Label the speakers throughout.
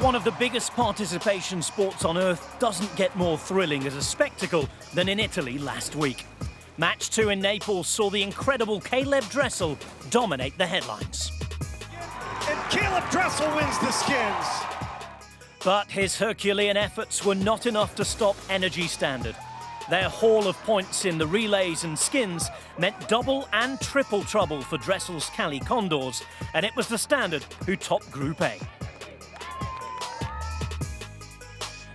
Speaker 1: One of the biggest participation sports on earth doesn't get more thrilling as a spectacle than in Italy last week. Match 2 in Naples saw the incredible Caleb Dressel dominate the headlines.
Speaker 2: And Caleb Dressel wins the skins.
Speaker 1: But his Herculean efforts were not enough to stop Energy Standard. Their haul of points in the relays and skins meant double and triple trouble for Dressel's Cali Condors, and it was the Standard who topped Group A.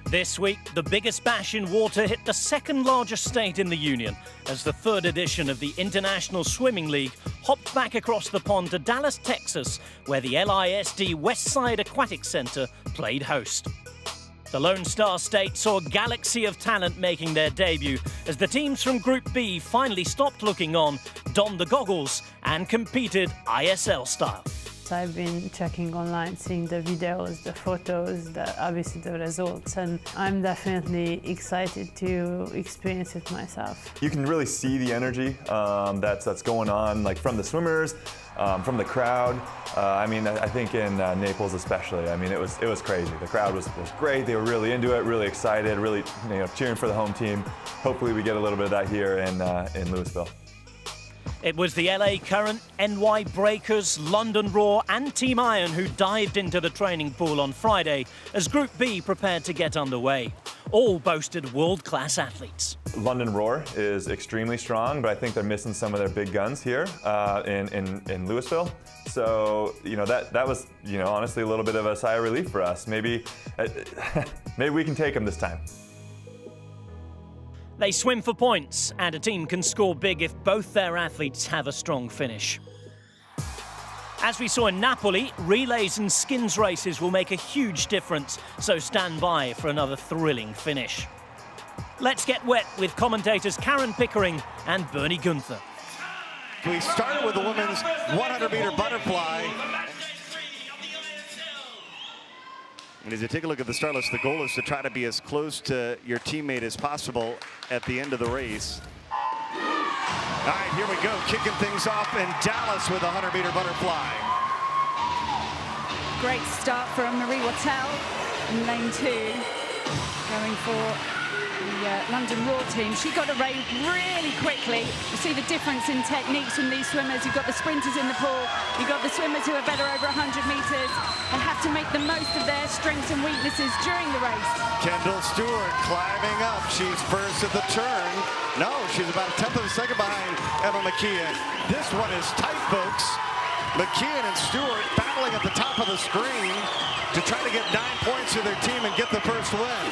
Speaker 1: This week, the biggest bash in water hit the second largest state in the Union as the third edition of the International Swimming League hopped back across the pond to Dallas, Texas, where the LISD Westside Aquatic Center played host. The Lone Star State saw a galaxy of talent making their debut as the teams from Group B finally stopped looking on, donned the goggles and competed ISL style.
Speaker 3: I've been checking online, seeing the videos, the photos, obviously the results, and I'm definitely excited to experience it myself.
Speaker 4: You can really see the energy that's going on, like from the swimmers, from the crowd. I think in Naples especially, it was crazy. The crowd was great. They were really into it, really excited, really cheering for the home team. Hopefully we get a little bit of that here in Louisville.
Speaker 1: It was the LA Current, NY Breakers, London Roar and Team Iron who dived into the training pool on Friday as Group B prepared to get underway. All boasted world-class athletes.
Speaker 4: London Roar is extremely strong, but I think they're missing some of their big guns here in Louisville. So, that was, honestly a little bit of a sigh of relief for us. Maybe we can take them this time.
Speaker 1: They swim for points, and a team can score big if both their athletes have a strong finish. As we saw in Napoli, relays and skins races will make a huge difference, so stand by for another thrilling finish. Let's get wet with commentators Karen Pickering and Bernie Gunther.
Speaker 2: We started with the women's 100-meter butterfly. And as you take a look at the start list, the goal is to try to be as close to your teammate as possible at the end of the race. All right, here we go, kicking things off in Dallas with a 100-meter butterfly.
Speaker 5: Great start from Marie Wattel in lane 2, going for the London Roar team. She got away really quickly. You see the difference in techniques from these swimmers. You've got the sprinters in the pool. You've got the swimmers who are better over 100 meters and have to make the most of their strengths and weaknesses during the race.
Speaker 2: Kendall Stewart climbing up. She's first at the turn. No, she's about a tenth of a second behind Emma McKeon. This one is tight, folks. McKeon and Stewart battling at the top of the screen to try to get 9 points to their team and get the first win.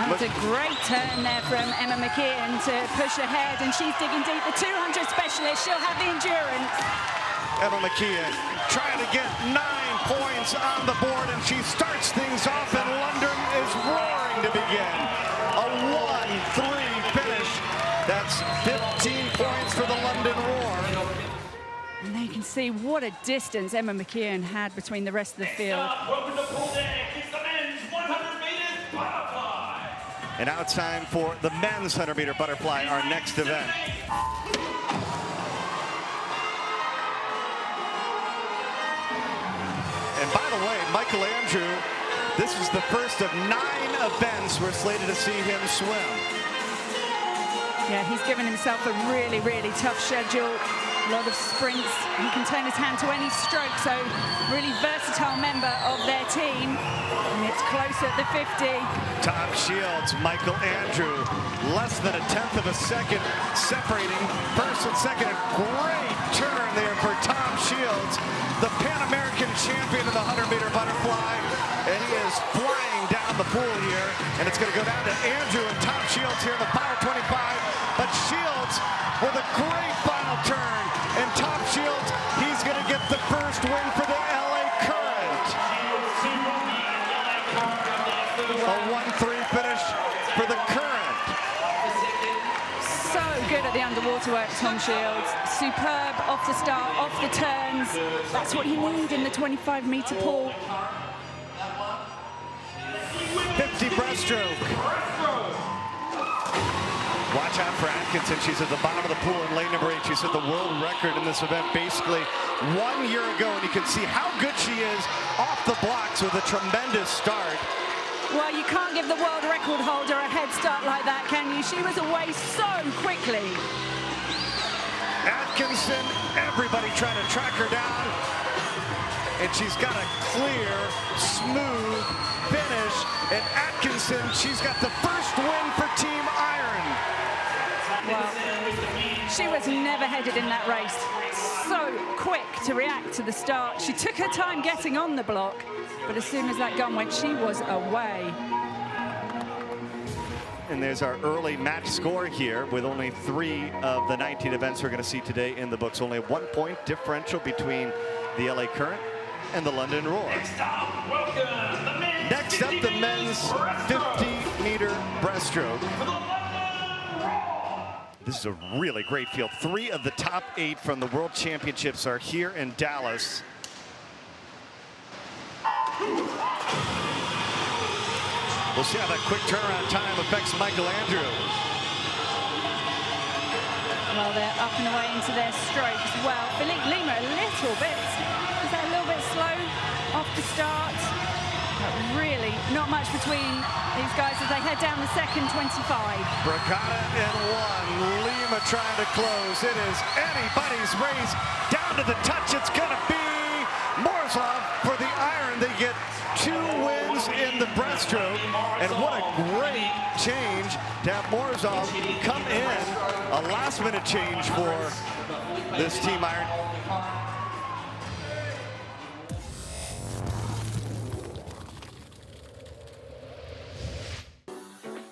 Speaker 5: That's a great turn there from Emma McKeon to push ahead, and she's digging deep. The 200 specialist, she'll have the endurance.
Speaker 2: Emma McKeon trying to get 9 points on the board, and she starts things off, and London is roaring to begin. A 1-3 finish. That's 15 points for the London Roar.
Speaker 5: And they can see what a distance Emma McKeon had between the rest of the field.
Speaker 2: And now it's time for the men's 100-meter butterfly, our next event. And by the way, Michael Andrew, this is the first of 9 events we're slated to see him swim.
Speaker 5: Yeah, he's given himself a really, really tough schedule. A lot of sprints. He can turn his hand to any stroke, so really versatile member of their team. And it's close at the 50.
Speaker 2: Tom Shields, Michael Andrew, less than a tenth of a second separating first and second. A great turn there for Tom Shields, the Pan American champion of the 100-meter butterfly. And he is flying down the pool here. And it's going to go down to Andrew and Tom Shields here in the final 25. But Shields with a great final turn. And Tom Shields, he's going to get the first win for the LA Current. A 1-3 finish for the Current.
Speaker 5: So good at the underwater work, Tom Shields. Superb off the start, off the turns. That's what you need in the 25-meter pool.
Speaker 2: 50 breaststroke. Watch out for Atkinson. She's at the bottom of the pool in lane number 8. She set the world record in this event basically 1 year ago, and you can see how good she is off the blocks with a tremendous start.
Speaker 5: Well, you can't give the world record holder a head start like that, can you? She was away so quickly.
Speaker 2: Atkinson, everybody trying to track her down. And she's got a clear, smooth finish. And Atkinson, she's got the first win for Team Iron.
Speaker 5: Well, she was never headed in that race. So quick to react to the start. She took her time getting on the block, but as soon as that gun went, she was away.
Speaker 2: And there's our early match score here with only 3 of the 19 events we're going to see today in the books. Only a 1-point differential between the LA Current and the London Roar. Next up, the men's 50-meter breaststroke. This is a really great field. 3 of the top 8 from the World Championships are here in Dallas. We'll see how that quick turnaround time affects Michael Andrew.
Speaker 5: Well, they're up and away into their strokes. Well, Philippe Lima a little bit. Is that a little bit slow off the start? But really, not much between these guys as they head down the second 25.
Speaker 2: Brigada in 1. Lima trying to close. It is anybody's race. Down to the touch. It's going to be Morzov for the Iron. They get 2 wins in the breaststroke, and what a great change to have Morzov come in. A last-minute change for this Team Iron.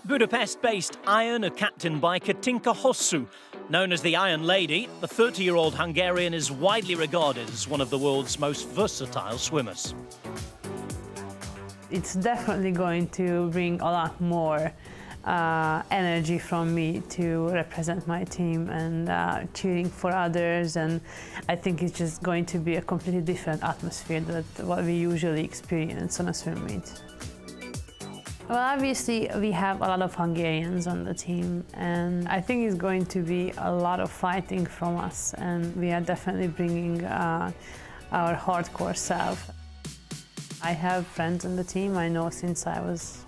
Speaker 1: Budapest-based Iron are captained by Katinka Hosszú. Known as the Iron Lady, the 30-year-old Hungarian is widely regarded as one of the world's most versatile swimmers.
Speaker 3: It's definitely going to bring a lot more energy from me to represent my team and cheering for others, and I think it's just going to be a completely different atmosphere than what we usually experience on a swim meet. Well, obviously we have a lot of Hungarians on the team, and I think it's going to be a lot of fighting from us, and we are definitely bringing our hardcore self. I have friends on the team I know since I was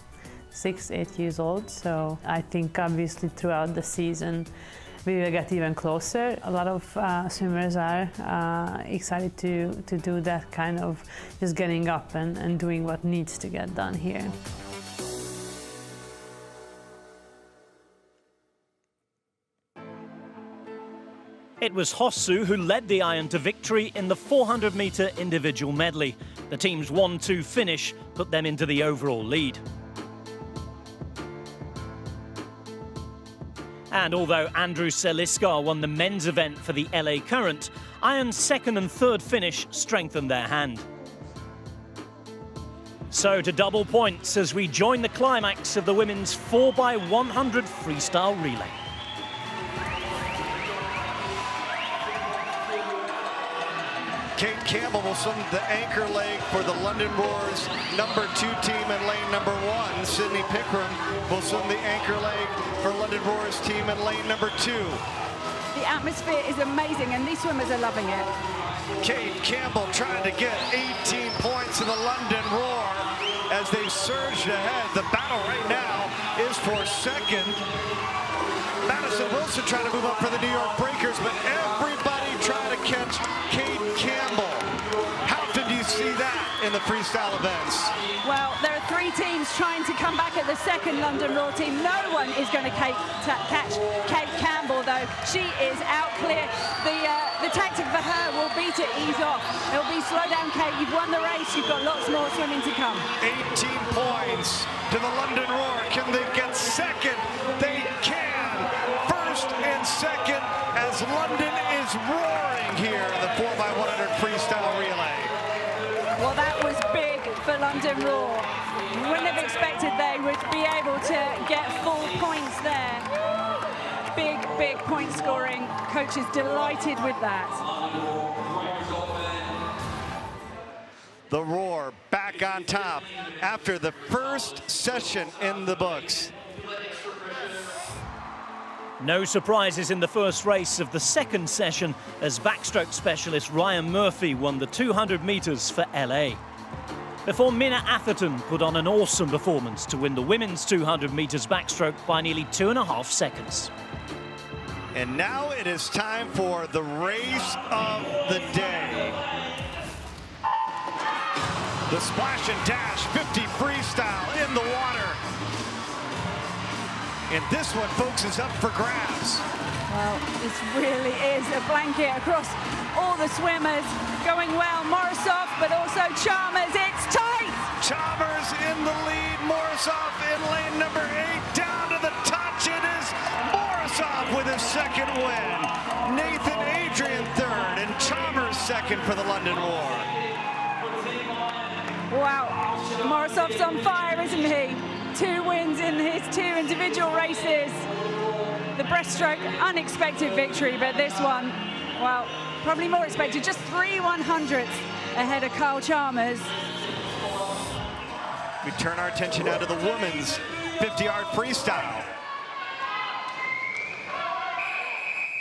Speaker 3: 6-8 years old, so I think obviously throughout the season we will get even closer. A lot of swimmers are excited to do that kind of just getting up and doing what needs to get done here.
Speaker 1: It was Hosszú who led the Iron to victory in the 400-metre individual medley. The team's 1-2 finish put them into the overall lead. And although Andrew Seliskar won the men's event for the LA Current, Iron's 2nd and 3rd finish strengthened their hand. So to double points as we join the climax of the women's 4x100 freestyle relay.
Speaker 2: Kate Campbell will swim the anchor leg for the London Roar's number 2 team in lane number 1. Sydney Pickram will swim the anchor leg for London Roar's team in lane number 2.
Speaker 5: The atmosphere is amazing, and these swimmers are loving it.
Speaker 2: Kate Campbell trying to get 18 points in the London Roar as they've surged ahead. The battle right now is for 2nd. Madison Wilson trying to move up for the New York Breakers, but everybody trying to catch Kate Campbell. How often do you see that in the freestyle events?
Speaker 5: Well, there are 3 teams trying to come back at the 2nd London Roar team. No one is going to catch Kate Campbell, though. She is out clear. The tactic for her will be to ease off. It'll be slow down, Kate. You've won the race. You've got lots more swimming to come.
Speaker 2: 18 points to the London Roar. Can they get 2nd? They can. 1st and 2nd as London is roaring here in the 4x100 freestyle relay.
Speaker 5: Well, that was big for London Roar. Wouldn't have expected they would be able to get full points there. Big point scoring. Coach is delighted with that.
Speaker 2: The Roar back on top after the first session in the books.
Speaker 1: No surprises in the first race of the second session as backstroke specialist Ryan Murphy won the 200 metres for LA. Before Minna Atherton put on an awesome performance to win the women's 200 metres backstroke by nearly 2.5 seconds.
Speaker 2: And now it is time for the race of the day. The splash and dash 50 freestyle in the water. And this one, folks, is up for grabs.
Speaker 5: Well, this really is a blanket across all the swimmers. Going well, Morozov, but also Chalmers. It's tight!
Speaker 2: Chalmers in the lead. Morozov in lane number 8. Down to the touch. It is Morozov with his second win. Nathan Adrian third and Chalmers second for the London War.
Speaker 5: Wow, Morozov's on fire, isn't he? 2 wins in his 2 individual races. The breaststroke, unexpected victory, but this one, well, probably more expected. Just 3/100ths ahead of Kyle Chalmers.
Speaker 2: We turn our attention now to the women's 50-yard freestyle.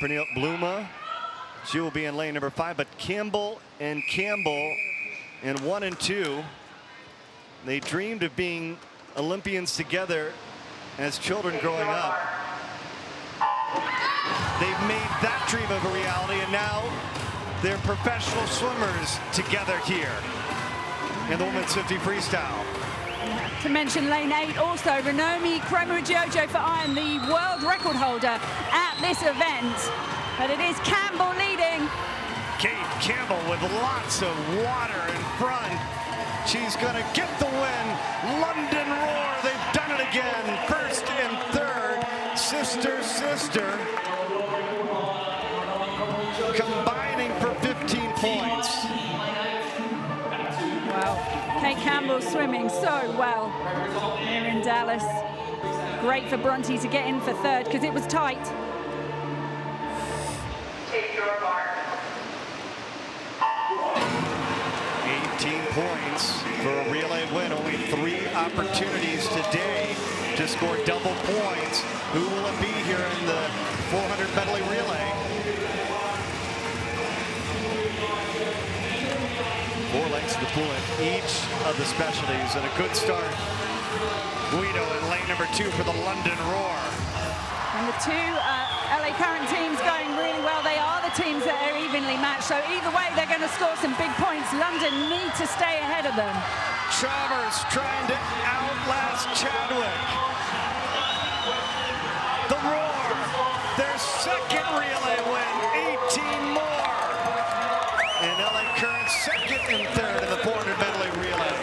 Speaker 2: Pernille Bluma, she will be in lane number 5, but Campbell in 1 and 2, they dreamed of being Olympians together as children growing up. They've made that dream of a reality, and now they're professional swimmers together here in the women's 50 freestyle.
Speaker 5: To mention lane 8, also Renomi Kromowidjojo for iron, the world record holder at this event. But it is Campbell leading.
Speaker 2: Kate Campbell with lots of water in front. She's going to get the win. London Roar, they've done it again. First and third, sister. Combining for 15 points.
Speaker 5: Wow, Kate Campbell swimming so well here in Dallas. Great for Bronte to get in for third because it was tight.
Speaker 6: Take your mark.
Speaker 2: 18 points for a relay win. Only 3 opportunities today to score double points. Who will it be here in the 400 medley relay? 4 lengths of the pool in each of the specialties, and a good start. Guido in lane number 2 for the London Roar.
Speaker 5: And the 2 LA Current teams going really well. They are the teams that are evenly matched. So either way, they're going to score some big points. London need to stay ahead of them.
Speaker 2: Chalmers trying to outlast Chadwick. The Roar, their second relay win, 18 more. And LA Current second and third in the 400 medley relay.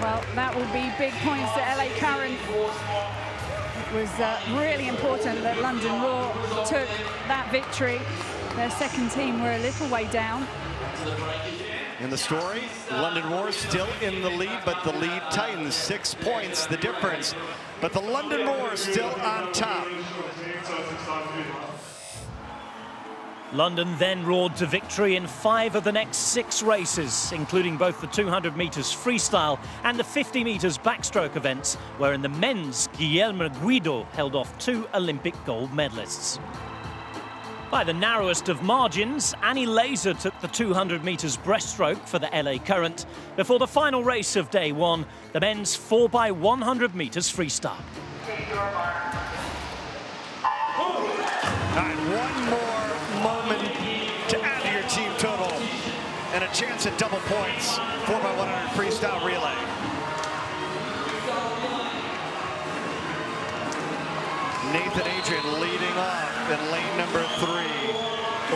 Speaker 5: Well, that will be big points to LA Current. It was really important that London Roar took that victory. Their second team were a little way down.
Speaker 2: In the story, London Roar still in the lead, but the lead tightens. 6 points, the difference. But the London Roar still on top.
Speaker 1: London then roared to victory in 5 of the next 6 races, including both the 200 metres freestyle and the 50 metres backstroke events, where in the men's, Guillermo Guido held off 2 Olympic gold medalists. By the narrowest of margins, Annie Laser took the 200 metres breaststroke for the LA Current before the final race of day 1, the men's 4x100 metres freestyle.
Speaker 2: All right, one more moment to add to your team total and a chance at double points. 4x100 freestyle relay. Nathan Adrian leading off in lane number 3.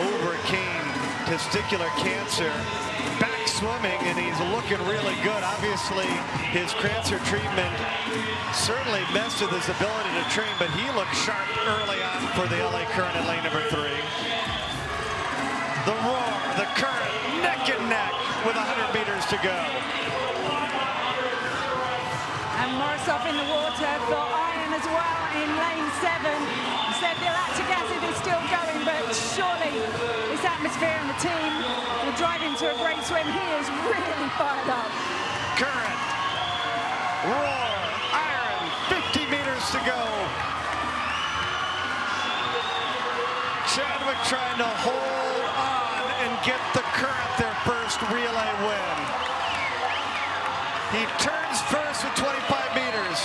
Speaker 2: Overcame testicular cancer. Back swimming, and he's looking really good. Obviously, his cancer treatment certainly messed with his ability to train, but he looked sharp early on for the LA Current in lane number 3. The Roar, the Current, neck and neck with 100 meters to go.
Speaker 5: And Morozov in the water for iron as well in lane 7. He said the lactic acid is still going, but surely this atmosphere and the team will drive him to a great swim. He is really fired up.
Speaker 2: Current, Roar, iron, to go. Chadwick trying to hold on and get the Current their first relay win. He turns first with 25 meters.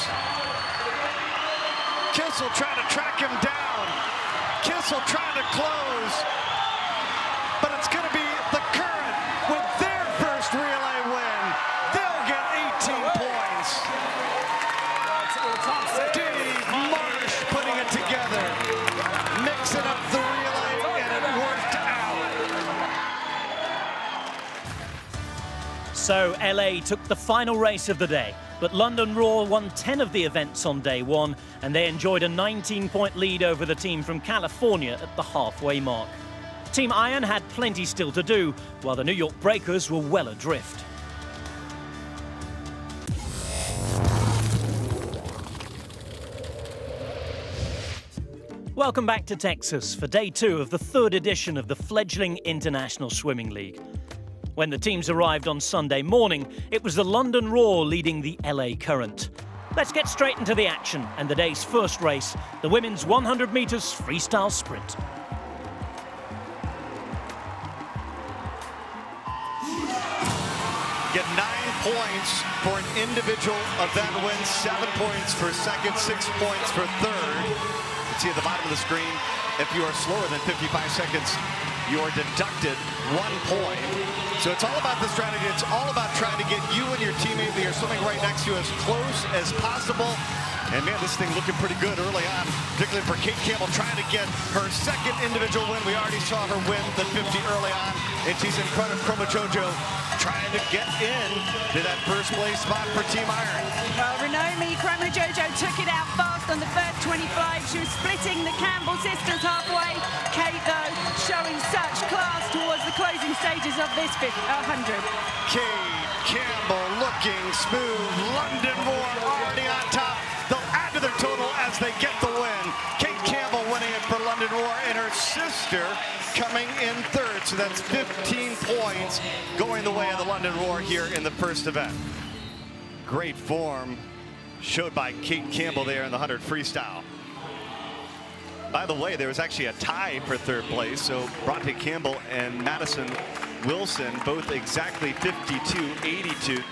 Speaker 2: Kissel trying to track him down. Kissel trying to close. But it's going to be the Current with their first relay win. They'll get 18 points. Dave Marsh putting it together. Mixing up the relay, and it worked out.
Speaker 1: So LA took the final race of the day, but London Roar won 10 of the events on day one, and they enjoyed a 19-point lead over the team from California at the halfway mark. Team Iron had plenty still to do, while the New York Breakers were well adrift. Welcome back to Texas for day two of the third edition of the fledgling International Swimming League. When the teams arrived on Sunday morning, it was the London Roar leading the LA Current. Let's get straight into the action and the day's first race, the women's 100 meters freestyle sprint.
Speaker 2: Get 9 points for an individual event win, 7 points for second, 6 points for third. You can see at the bottom of the screen, if you are slower than 55 seconds, you are deducted 1 point. So it's all about the strategy. It's all about trying to get you and your teammate that you're swimming right next to you as close as possible. And man, this thing looking pretty good early on, particularly for Kate Campbell trying to get her second individual win. We already saw her win the 50 early on, and she's in front of Chroma Jojo trying to get in to that first place spot for Team Iron.
Speaker 5: Well, Renomi Chroma Jojo took it out fast on the first 25. She was splitting the Campbell sisters halfway. Kate, though, showing such class towards the closing stages of this 100.
Speaker 2: Kate Campbell looking smooth. London Roar already on top. They'll add to their total as they get the win. Kate Campbell winning it for London Roar, and her sister coming in third. So that's 15 points going the way of the London Roar here in the first event. Great form showed by Kate Campbell there in the 100 freestyle. By the way, there was actually a tie for third place. So Bronte Campbell and Madison Wilson both exactly 52-82.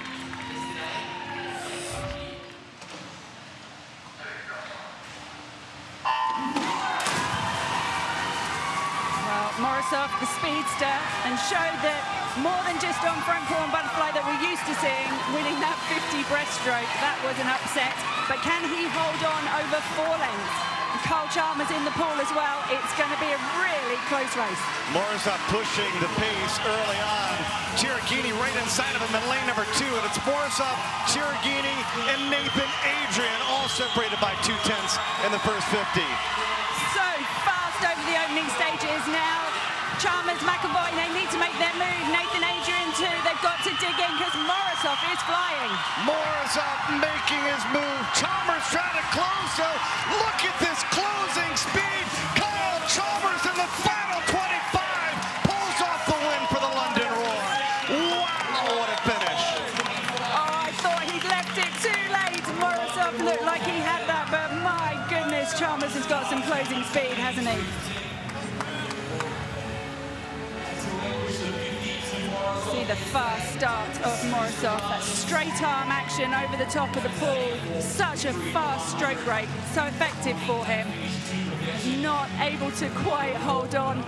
Speaker 5: Morozov, the speedster, and showed that more than just on front paw and butterfly that we're used to seeing, winning that 50 breaststroke, that was an upset. But can he hold on over 4 lengths? Carl Chalmers in the pool as well. It's going to be a really close race.
Speaker 2: Morozov pushing the pace early on. Chiragini right inside of him in lane number 2, and it's Morozov, Chiragini, and Nathan Adrian all separated by 2/10 in the first 50.
Speaker 5: So fast over the opening stages now. Chalmers, McAvoy, they need to make their move. Nathan Adrian too, they've got to dig in because Morozov is flying.
Speaker 2: Morozov making his move. Chalmers trying to close, so look at this closing speed. Kyle Chalmers in the final 25 pulls off the win for the London Roar. Wow, what a finish.
Speaker 5: Oh, I thought he'd left it too late. Morozov looked like he had that, but my goodness, Chalmers has got some closing speed, hasn't he? See the fast start of Morozov, that straight arm action over the top of the pool. Such a fast stroke rate, so effective for him. Not able to quite hold on.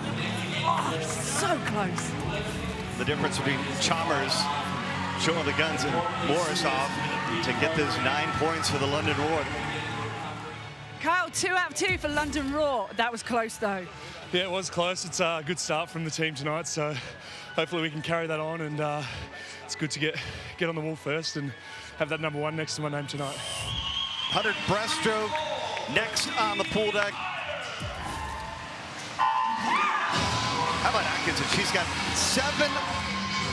Speaker 5: Oh, so close.
Speaker 2: The difference between Chalmers showing the guns and Morozov to get those 9 points for the London Roar.
Speaker 5: Kyle, 2 out of 2 for London Roar. That was close though.
Speaker 6: Yeah, it was close. It's a good start from the team tonight, so hopefully we can carry that on, and it's good to get on the wall first and have that number 1 next to my name tonight.
Speaker 2: 100 breaststroke next on the pool deck. How about Atkinson? She's got 7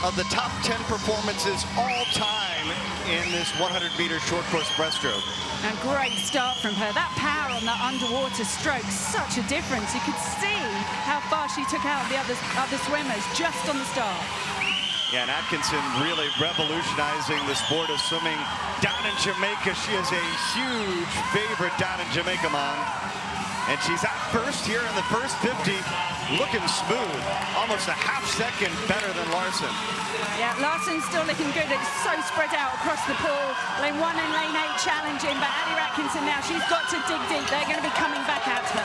Speaker 2: of the top 10 performances all time in this 100-meter short course breaststroke.
Speaker 5: And great start from her. That power on that underwater stroke, such a difference. You could see how far she took out the other swimmers just on the start.
Speaker 2: Yeah, and Atkinson really revolutionizing the sport of swimming down in Jamaica. She is a huge favorite down in Jamaica, Mom. And she's at first here in the first 50, looking smooth. Almost a half second better than Larson.
Speaker 5: Yeah, Larson's still looking good. It's so spread out across the pool. Lane 1 and lane 8 challenging, but Ali Atkinson now, she's got to dig deep. They're going to be coming back at her.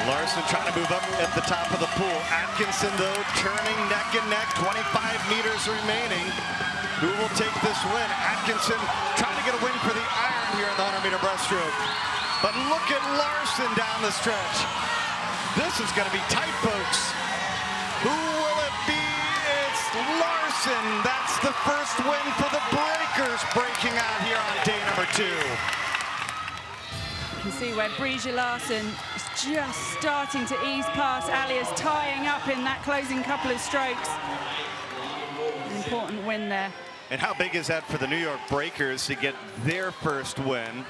Speaker 2: Larson trying to move up at the top of the pool. Atkinson, though, turning neck and neck, 25 meters remaining. Who will take this win? Atkinson trying to get a win for the iron here in the 100-meter breaststroke. But look at Larson down the stretch. This is going to be tight, folks. Who will it be? It's Larson. That's the first win for the Breakers, breaking out here on day number 2.
Speaker 5: You can see where Breesia Larson is just starting to ease past. Ali is tying up in that closing couple of strokes. An important win there.
Speaker 2: And how big is that for the New York Breakers to get their first win?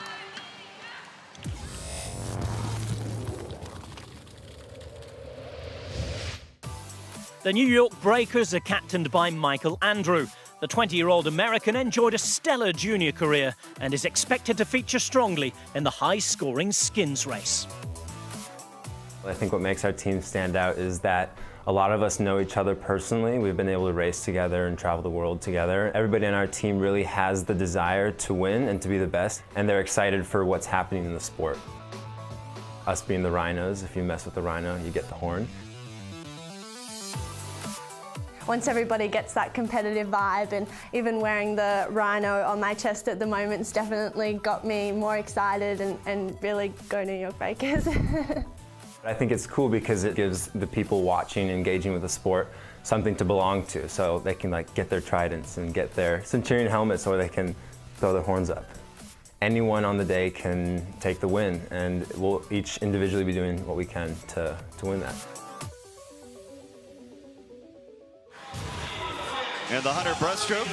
Speaker 1: The New York Breakers are captained by Michael Andrew. The 20-year-old American enjoyed a stellar junior career and is expected to feature strongly in the high-scoring skins race.
Speaker 7: I think what makes our team stand out is that a lot of us know each other personally. We've been able to race together and travel the world together. Everybody on our team really has the desire to win and to be the best, and they're excited for what's happening in the sport. Us being the rhinos, if you mess with the rhino, you get the horn.
Speaker 8: Once everybody gets that competitive vibe, and even wearing the rhino on my chest at the moment has definitely got me more excited and really go New York Breakers.
Speaker 7: I think it's cool because it gives the people watching, engaging with the sport, something to belong to, so they can get their tridents and get their Centurion helmets, or they can throw their horns up. Anyone on the day can take the win, and we'll each individually be doing what we can to win that.
Speaker 2: And the 100 breaststroke.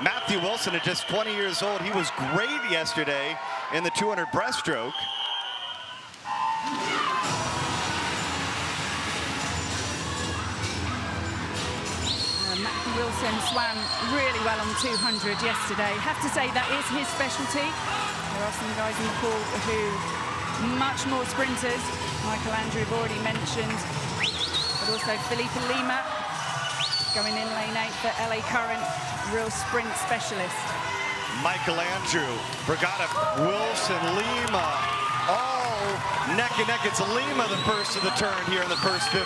Speaker 2: Matthew Wilson at just 20 years old. He was great yesterday in the 200 breaststroke.
Speaker 5: Matthew Wilson swam really well on 200 yesterday. Have to say that is his specialty. There are some guys in the pool who much more sprinters. Michael Andrew have already mentioned. But also Felipe Lima going in lane 8 for LA Current, real sprint specialist.
Speaker 2: Michael Andrew, Brigada, Wilson, Lima, all neck and neck. It's Lima the first of the turn here in the first 50.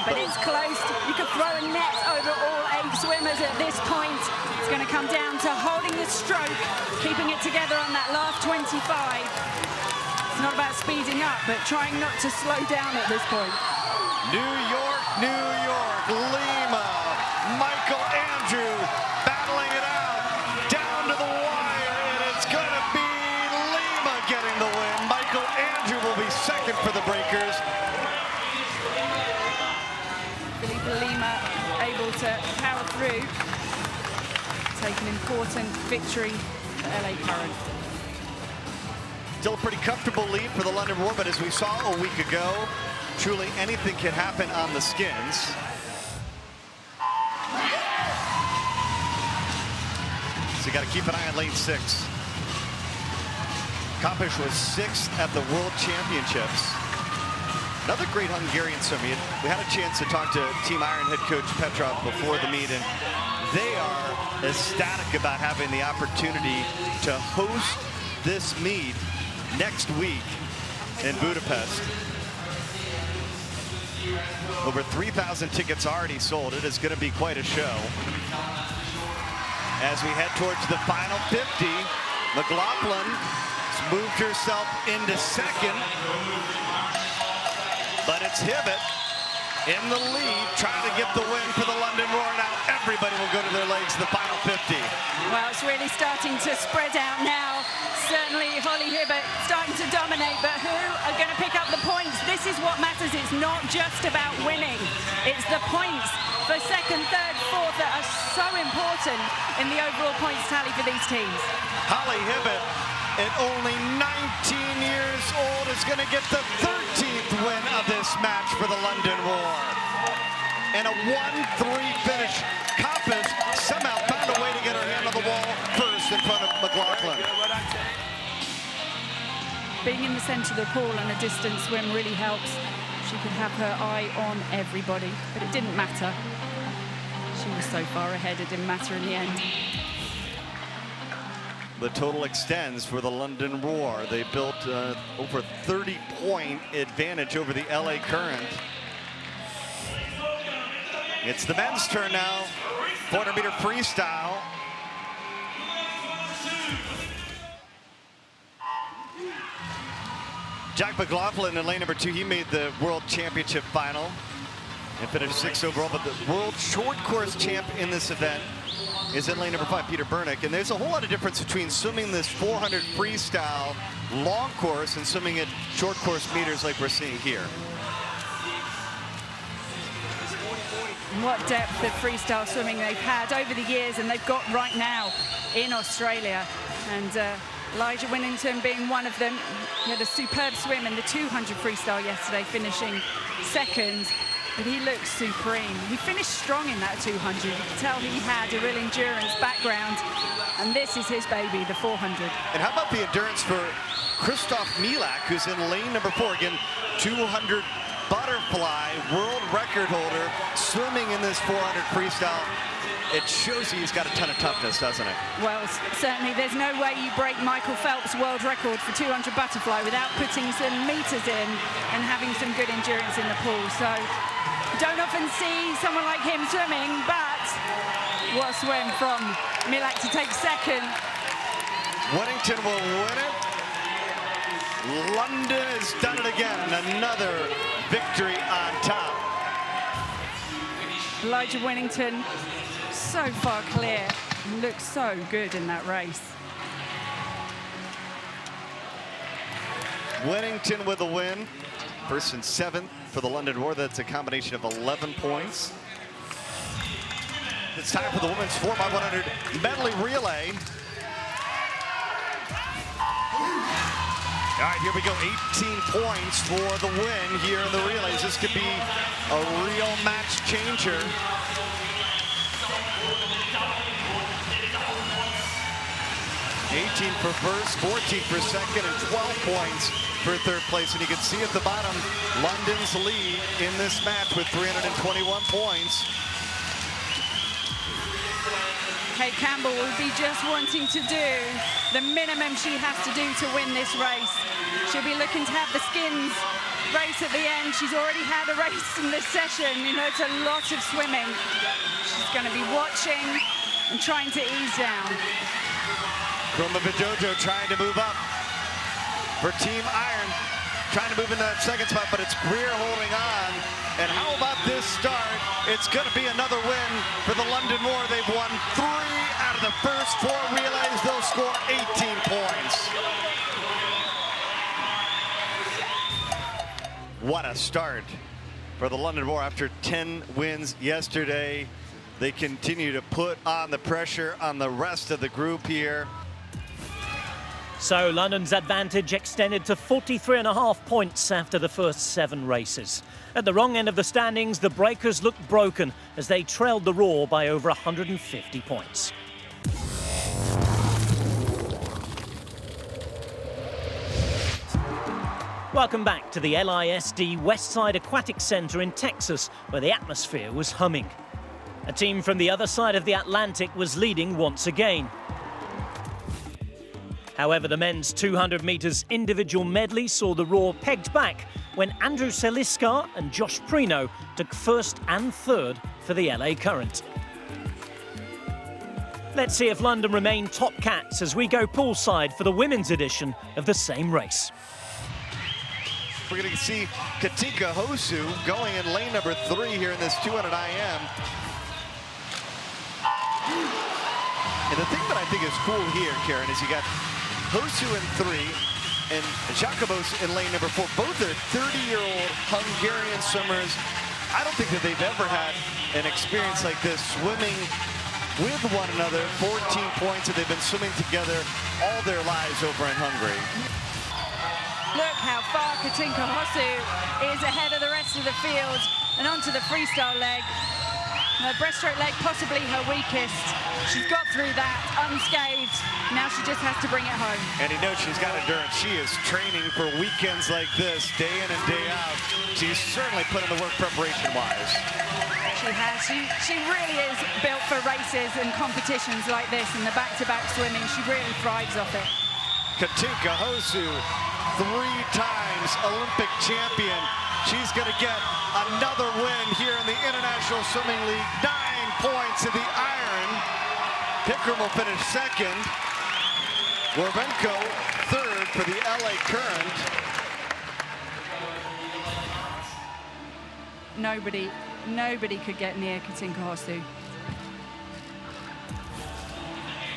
Speaker 5: But it's close. You could throw a net over all 8 swimmers at this point. It's going to come down to holding the stroke, keeping it together on that last 25. It's not about speeding up, but trying not to slow down at this point.
Speaker 2: New York, Lima, Michael Andrew battling it out, down to the wire, and it's going to be Lima getting the win. Michael Andrew will be second for the Breakers.
Speaker 5: Felipe Lima able to power through, take an important victory for LA Current.
Speaker 2: Still a pretty comfortable lead for the London Roar, but as we saw a week ago, truly anything can happen on the skins. So you got to keep an eye on lane 6. Kompish was 6th at the World Championships. Another great Hungarian swimmer. We had a chance to talk to Team Iron head coach Petrov before the meet, and they are ecstatic about having the opportunity to host this meet next week in Budapest. Over 3,000 tickets already sold. It is going to be quite a show. As we head towards the final 50, McLaughlin has moved herself into second. But it's Hibbett in the lead, trying to get the win for the London Roar. Now everybody will go to their legs the final 50.
Speaker 5: Well, it's really starting to spread out now. Certainly Holly Hibbett starting to dominate, but who are going to pick up the points? This is what matters. It's not just about winning. It's the points for second, third, fourth that are so important in the overall points tally for these teams.
Speaker 2: Holly Hibbett at only 19 years old, is going to get the 13th win of this match for the London Roar. And a 1-3 finish. Compass somehow found a way to get her hand on the wall first in front of McLaughlin.
Speaker 5: Being in the centre of the pool and a distance swim really helps. She could have her eye on everybody, but it didn't matter. She was so far ahead, it didn't matter in the end.
Speaker 2: The total extends for the London Roar. They built over 30-point advantage over the LA Current. It's the men's turn now. 400-meter freestyle. Jack McLaughlin in lane number 2, he made the World Championship final and finished 6th overall, but the World Short Course champ in this event is in lane number 5, Peter Bernick. And there's a whole lot of difference between swimming this 400 freestyle long course and swimming at short course meters like we're seeing here.
Speaker 5: What depth of freestyle swimming they've had over the years, and they've got right now in Australia. And Elijah Winnington being one of them. He had a superb swim in the 200 freestyle yesterday, finishing 2nd. But he looks supreme. He finished strong in that 200. You could tell he had a real endurance background. And this is his baby, the 400.
Speaker 2: And how about the endurance for Christoph Milak, who's in lane number 4. Again, 200 butterfly world record holder, swimming in this 400 freestyle. It shows he's got a ton of toughness, doesn't it?
Speaker 5: Well, certainly there's no way you break Michael Phelps' world record for 200 butterfly without putting some meters in and having some good endurance in the pool. So don't often see someone like him swimming, but what a swim from Milak to take 2nd.
Speaker 2: Winnington will win it. London has done it again. Another victory on top.
Speaker 5: Elijah Winnington, so far clear, looks so good in that race.
Speaker 2: Winnington with a win. 1st and 7th for the London Roar. That's a combination of 11 points. It's time for the women's 4x100 medley relay. All right, here we go. 18 points for the win here in the relays. This could be a real match changer. 18 for first, 14 for second, and 12 points for 3rd place. And you can see at the bottom, London's lead in this match with 321 points.
Speaker 5: Kate Campbell will be just wanting to do the minimum she has to do to win this race. She'll be looking to have the skins race at the end. She's already had a race in this session. You know, it's a lot of swimming. She's going to be watching and trying to ease down.
Speaker 2: Krumba Vijojo trying to move up for Team Iron, trying to move into that 2nd spot, but it's Greer holding on. And how about this start? It's going to be another win for the London Roar. They've won 3 out of the first 4 relays. They'll score 18 points. What a start for the London Roar after 10 wins yesterday. They continue to put on the pressure on the rest of the group here.
Speaker 1: So London's advantage extended to 43.5 points after the first 7 races. At the wrong end of the standings, the Breakers looked broken as they trailed the Roar by over 150 points. Welcome back to the LISD Westside Aquatic Center in Texas, where the atmosphere was humming. A team from the other side of the Atlantic was leading once again. However, the men's 200 metres individual medley saw the Roar pegged back when Andrew Seliskar and Josh Prino took 1st and 3rd for the LA Current. Let's see if London remain top cats as we go poolside for the women's edition of the same race.
Speaker 2: We're going to see Katinka Hosu going in lane number 3 here in this 200 IM. And the thing that I think is cool here, Karen, is you got Hosu in 3 and Jacobos in lane number 4. Both are 30-year-old Hungarian swimmers. I don't think that they've ever had an experience like this, swimming with one another. 14 points, and they've been swimming together all their lives over in Hungary.
Speaker 5: Look how far Katinka Hosu is ahead of the rest of the field and onto the freestyle leg. The breaststroke leg possibly her weakest. She's got through that unscathed. Now she just has to bring it home.
Speaker 2: And he knows she's got endurance. She is training for weekends like this, day in and day out. She's certainly put in the work preparation-wise.
Speaker 5: She has. She really is built for races and competitions like this, and the back-to-back swimming, she really thrives off it.
Speaker 2: Katinka Hosu, 3 times Olympic champion. She's going to get another win here in the International Swimming League. 9 points in the iron. Pickram will finish second. Gorbenko third for the LA Current.
Speaker 5: Nobody could get near Katinka Hosu.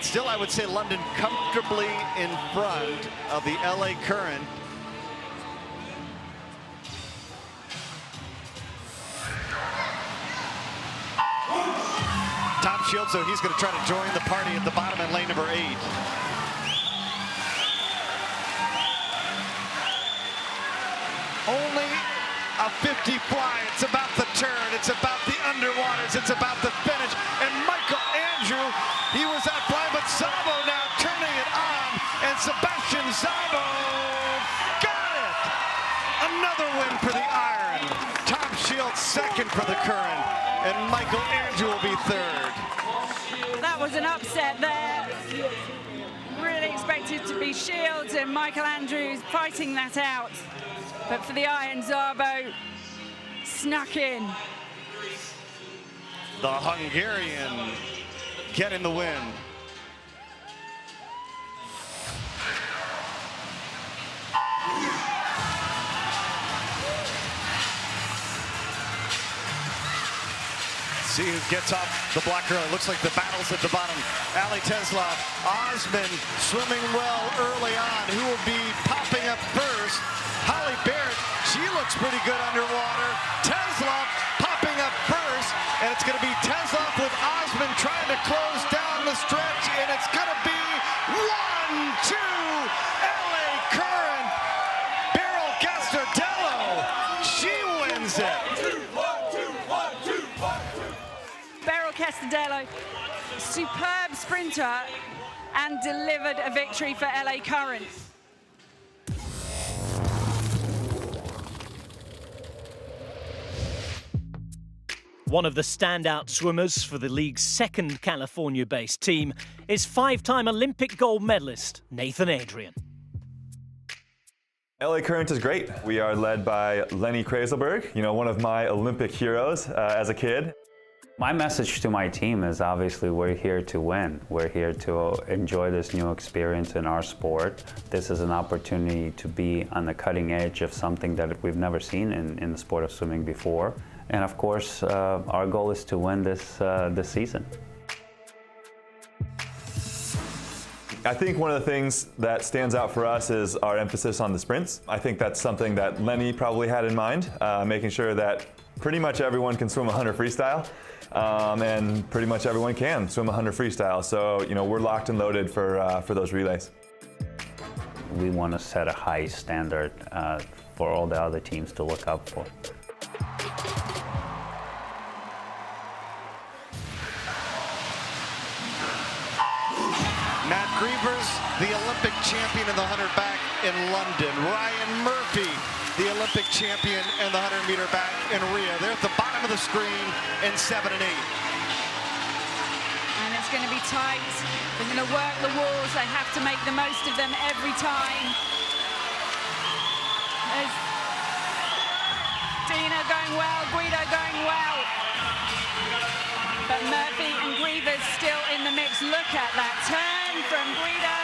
Speaker 2: Still, I would say London comfortably in front of the LA Current. Tom Shields, so he's going to try to join the party at the bottom in lane number 8. Only a 50 fly. It's about the turn. It's about the underwaters. It's about the finish. And Michael Andrew, he was out flying, but Szabo now turning it on. And Sebastian Szabo got it. Another win for the iron. Tom Shields second for the current. And Michael Andrew will be third.
Speaker 5: That was an upset there. Really expected to be Shields and Michael Andrews fighting that out. But for the iron, Szabo snuck in.
Speaker 2: The Hungarian getting the win. See who gets off the block early. Looks like the battle's at the bottom. Ali Teslov, Osman swimming well early on. Who will be popping up first? Holly Barrett, she looks pretty good underwater. Teslov popping up first, and it's going to be Teslov with Osman trying to close down the stretch, and it's going to be 1-2 LA Current. Beryl Castardello, she wins it.
Speaker 5: Beryl Castardello, superb sprinter, and delivered a victory for LA Current.
Speaker 1: One of the standout swimmers for the league's second California-based team is 5-time Olympic gold medalist Nathan Adrian.
Speaker 4: LA Current is great. We are led by Lenny Kraselberg, one of my Olympic heroes as a kid.
Speaker 9: My message to my team is obviously we're here to win. We're here to enjoy this new experience in our sport. This is an opportunity to be on the cutting edge of something that we've never seen in the sport of swimming before. And of course, our goal is to win this season.
Speaker 4: I think one of the things that stands out for us is our emphasis on the sprints. I think that's something that Lenny probably had in mind, making sure that pretty much everyone can swim 100 freestyle, and pretty much everyone can swim 100 freestyle. So, we're locked and loaded for those relays.
Speaker 9: We want to set a high standard for all the other teams to look up for.
Speaker 2: Matt Grievers, the Olympic champion in the 100 back in London. Ryan Murphy, the Olympic champion in the 100-meter back in Rio. They're at the bottom of the screen in 7 and 8.
Speaker 5: And it's going to be tight. They're going to work the walls. They have to make the most of them every time. There's Dina going well, Guido going well. But Murphy and Grievers still in the mix. Look at that turn from Guido.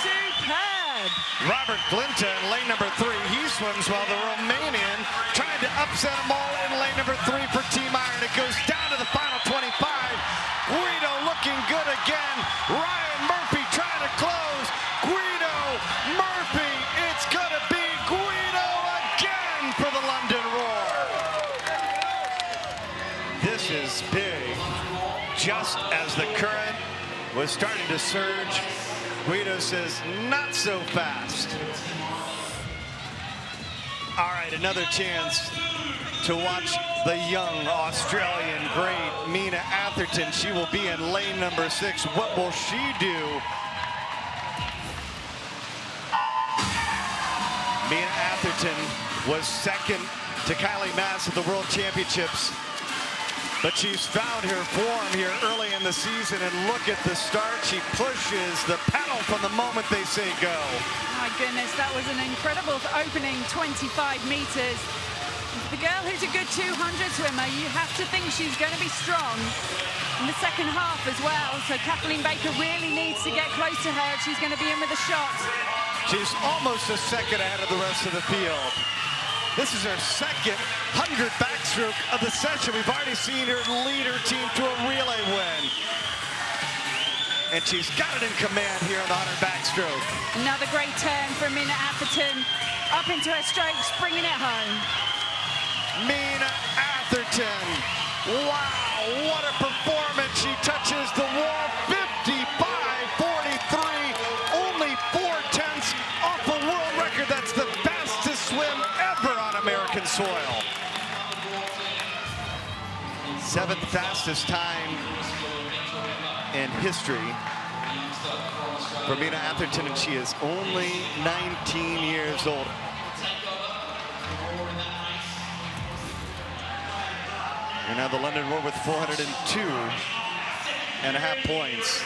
Speaker 5: Superb.
Speaker 2: Robert Glinta in lane number 3. He swims well. The Romanian trying to upset them all in lane number 3 for Team Iron. It goes down to the final 25. Guido looking good again. Ryan Murphy trying to close. Guido Murphy. It's going to be Guido again for the London Roar. This is big. just as the current was starting to surge, Guido says, not so fast. All right, another chance to watch the young Australian great Mina Atherton. She will be in lane number 6. What will she do? Mina Atherton was second to Kylie Mass at the World Championships, but she's found her form here early in the season, and look at the start. She pushes the pedal from the moment they say go.
Speaker 5: My goodness, that was an incredible opening 25 meters. The girl who's a good 200 swimmer, you have to think she's going to be strong in the second half as well. So Kathleen Baker really needs to get close to her if she's going to be in with a shot.
Speaker 2: She's almost a second ahead of the rest of the field. This is her second 100 backstroke of the session. We've already seen her lead her team to a relay win. And she's got it in command here on the 100 backstroke.
Speaker 5: Another great turn from Mina Atherton. Up into her strokes, bringing it home.
Speaker 2: Mina Atherton. Wow, what a performance. She touches the wall. 55-43. Only 4/10 off a world record. That's the fastest swim ever on American soil. 7th fastest time in history for Mina Atherton, and she is only 19 years old. And now the London Roar with 402.5 points.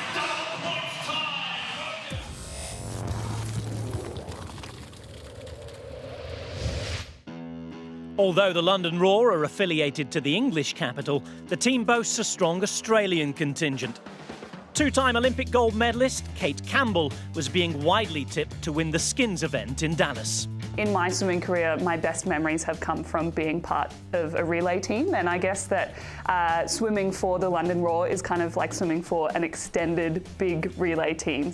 Speaker 1: Although the London Roar are affiliated to the English capital, the team boasts a strong Australian contingent. Two-time Olympic gold medalist Kate Campbell was being widely tipped to win the skins event in Dallas.
Speaker 10: In my swimming career, my best memories have come from being part of a relay team, and I guess that swimming for the London Roar is kind of like swimming for an extended big relay team.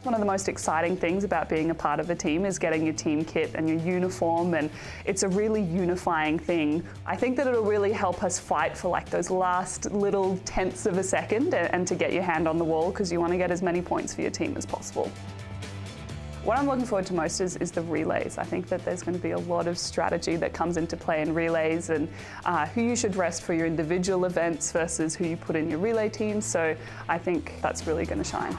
Speaker 10: One of the most exciting things about being a part of a team is getting your team kit and your uniform, and it's a really unifying thing. I think that it'll really help us fight for like those last little tenths of a second and to get your hand on the wall, because you want to get as many points for your team as possible. What I'm looking forward to most is the relays. I think that there's going to be a lot of strategy that comes into play in relays, and who you should rest for your individual events versus who you put in your relay team. So I think that's really going to shine.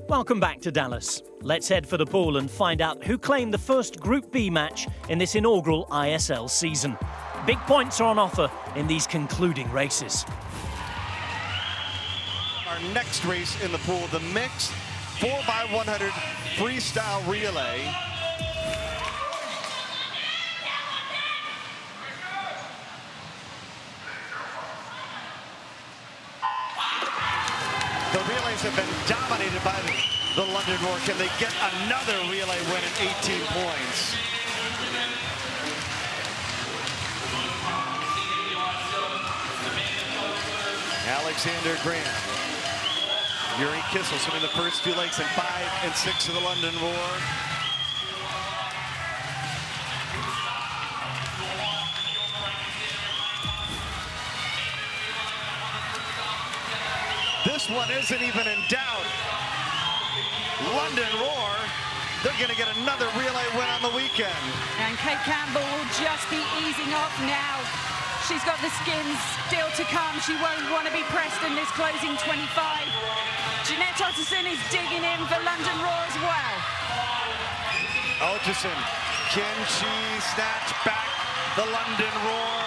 Speaker 1: Welcome back to Dallas. Let's head for the pool and find out who claimed the first Group B match in this inaugural ISL season. Big points are on offer in these concluding races.
Speaker 2: Our next race in the pool, the mixed 4x100 freestyle relay. The relays have been dominated by the London Roar. Can they get another relay win in 18 points? Alexander Graham. Yuri Kissel swimming the first 2 legs in 5 and 6 of the London Roar. This one isn't even in doubt. London Roar, they're going to get another relay win on the weekend.
Speaker 5: And Kate Campbell will just be easing off now. She's got the skins still to come. She won't want to be pressed in this closing 25. Jeanette Otterson is digging in for London Roar as well.
Speaker 2: Otterson, can she snatch back the London Roar?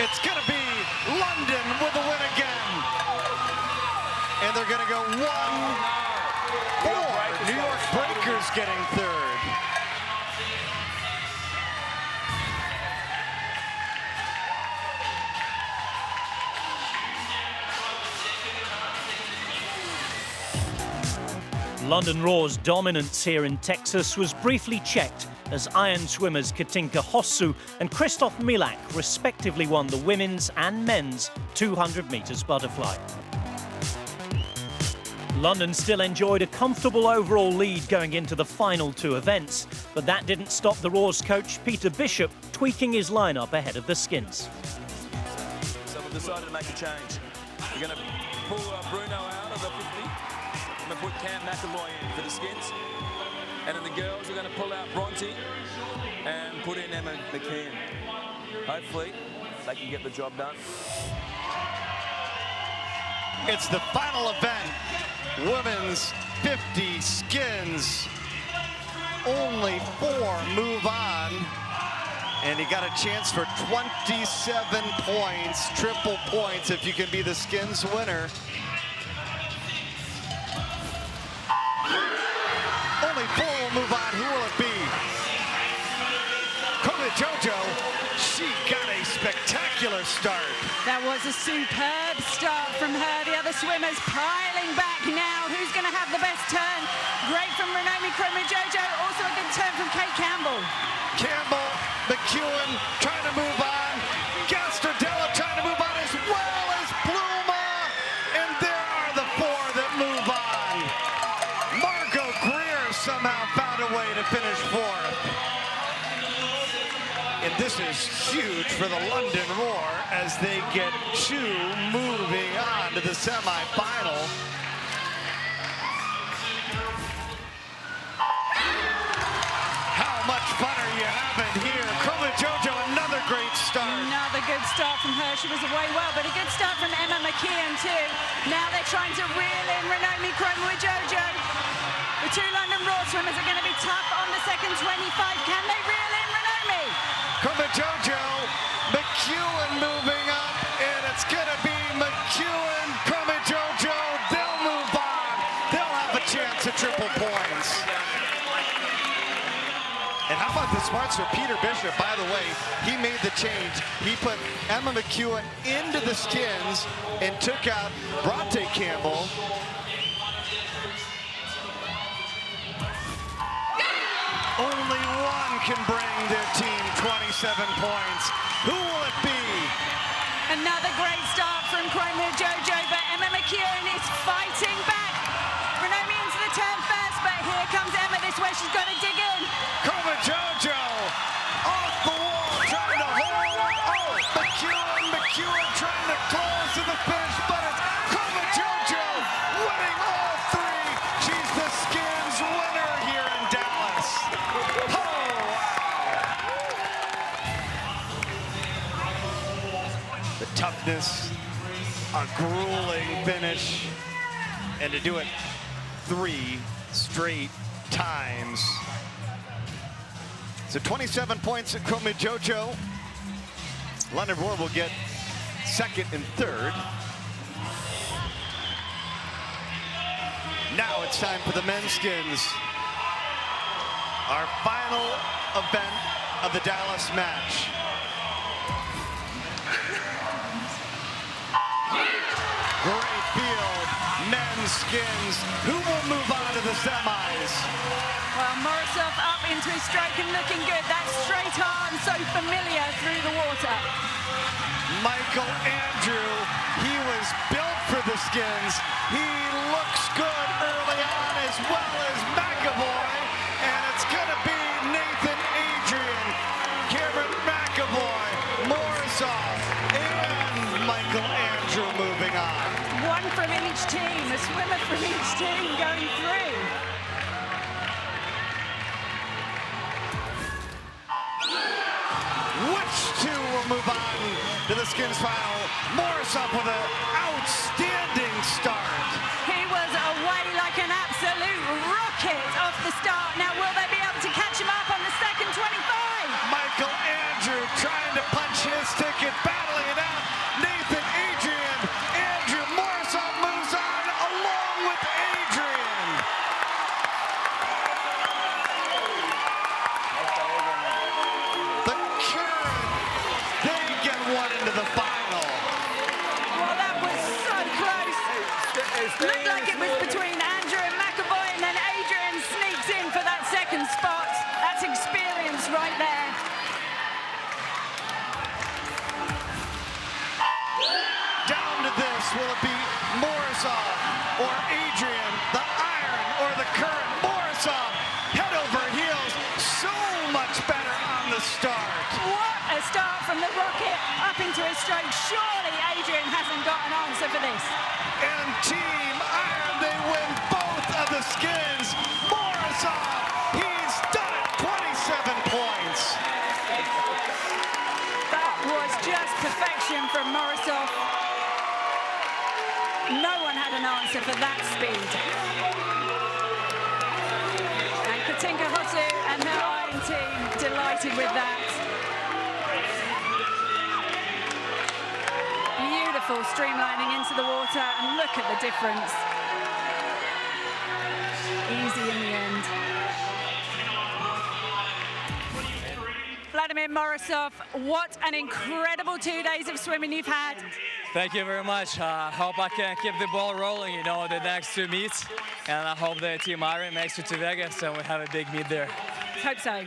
Speaker 2: It's going to be London with a win again. And they're going to go 1-4. New York Breakers getting third.
Speaker 1: London Roar's dominance here in Texas was briefly checked as iron swimmers Katinka Hossu and Christoph Milak respectively won the women's and men's 200 metres butterfly. London still enjoyed a comfortable overall lead going into the final two events, but that didn't stop the Roar's coach, Peter Bishop, tweaking his lineup ahead of the skins.
Speaker 11: So we've decided to make a change. We're going to pull Bruno out of the 50. We're going to put Cam McAvoy in for the skins. And then the girls are going to pull out Bronte and put in Emma McKeon. Hopefully, they can get the job done.
Speaker 2: It's the final event, women's 50 skins. Only 4 move on, and you got a chance for 27 points, triple points if you can be the skins winner. Only 4 will move on. Who will it be? Jojo, she got a spectacular start.
Speaker 5: That was a superb start from her. The other swimmers piling back now. Who's going to have the best turn? Great from Renomi Jojo. Also a good turn from Kate Campbell.
Speaker 2: Campbell, McEwen trying to move on. Gastrodella trying to move on as well as Pluma. And there are the 4 that move on. Margot Greer somehow found a way to finish 4th. And this is huge for the London Roar as they get 2 moving on to the semifinal. How much fun are you having here? Jojo, another great start.
Speaker 5: Another good start from her. She was away well, but a good start from Emma McKeon too. Now they're trying to reel in Renomi Jojo. The 2 London Roar swimmers are going to be tough on the second 25. Can they reel in Renomi?
Speaker 2: Jojo, McEwen moving up, and it's going to be McEwen, Jojo, they'll move on. They'll have a chance at triple points. And how about the smarts for Peter Bishop? By the way, he made the change. He put Emma McEwen into the skins and took out Bronte Campbell. Only one can bring their team 27 points. Who will it be?
Speaker 5: Another great start from Jojo, but Emma McKeon is fighting back. Renomi into the turn first, but here comes Emma this way. She's got to dig in.
Speaker 2: Jojo off the wall, trying to hold. Oh, McEwen trying to close to the finish, but it's Jojo winning all 3. She's the skins winner here in Dallas. Oh, wow. The toughness, a grueling finish, and to do it 3 straight times. So 27 points at Jojo. London Roar will get 2nd and 3rd. Now it's time for the men's skins. Our final event of the Dallas match. Great field, men's skins. Who will move on to the semis?
Speaker 5: Well, Morozov up into his stroke and looking good. That straight arm so familiar through the water.
Speaker 2: Michael Andrew, he was built for the skins. He looks good early on as well as McAvoy. And it's going to be Nathan Adrian, Cameron McAvoy, Morozov, and Michael Andrew moving on.
Speaker 5: One from each team, a swimmer from each team going through.
Speaker 2: Which 2 will move on to the skins final? Morozov with an outstanding start.
Speaker 5: He was away like an absolute rocket off the start. Now will they be able to catch him up on the second 25?
Speaker 2: Michael Andrew trying to punch his ticket, battling it out. Nathan Adrian, Andrew Morozov moves on along with Adrian. The Current, they get 1 into the final.
Speaker 5: Well, that was so close. Looked like it was between Andrew and McAvoy, and then Adrian sneaks in for that second spot. That's experience right there.
Speaker 2: Down to this, will it be Morozov or Adrian?
Speaker 5: up into a stroke. Surely Adrian hasn't got an answer for this.
Speaker 2: And Team Iron, they win both of the skins. Morozov, he's done it, 27 points.
Speaker 5: That was just perfection from Morozov. No one had an answer for that speed. And Katinka Hosu and her iron team delighted with that. Beautiful streamlining into the water, and look at the difference. Easy in the end. Vladimir Morozov, what an incredible 2 days of swimming you've had.
Speaker 12: Thank you very much. Hope I can keep the ball rolling, you know, the next 2 meets. And I hope the Team Iron makes it to Vegas and we have a big meet there.
Speaker 5: Hope so.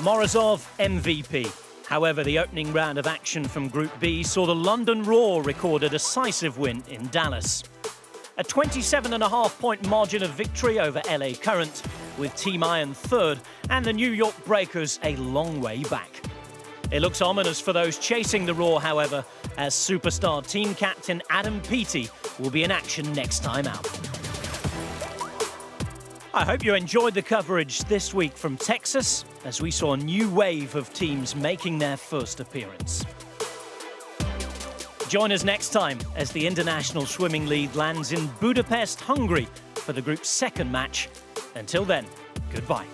Speaker 1: Morozov, MVP. However, the opening round of action from Group B saw the London Raw record a decisive win in Dallas. A 27.5-point margin of victory over LA Current, with Team Iron third and the New York Breakers a long way back. It looks ominous for those chasing the Raw, however, as superstar team captain Adam Peaty will be in action next time out. I hope you enjoyed the coverage this week from Texas, as we saw a new wave of teams making their first appearance. Join us next time as the International Swimming League lands in Budapest, Hungary for the group's second match. Until then, goodbye.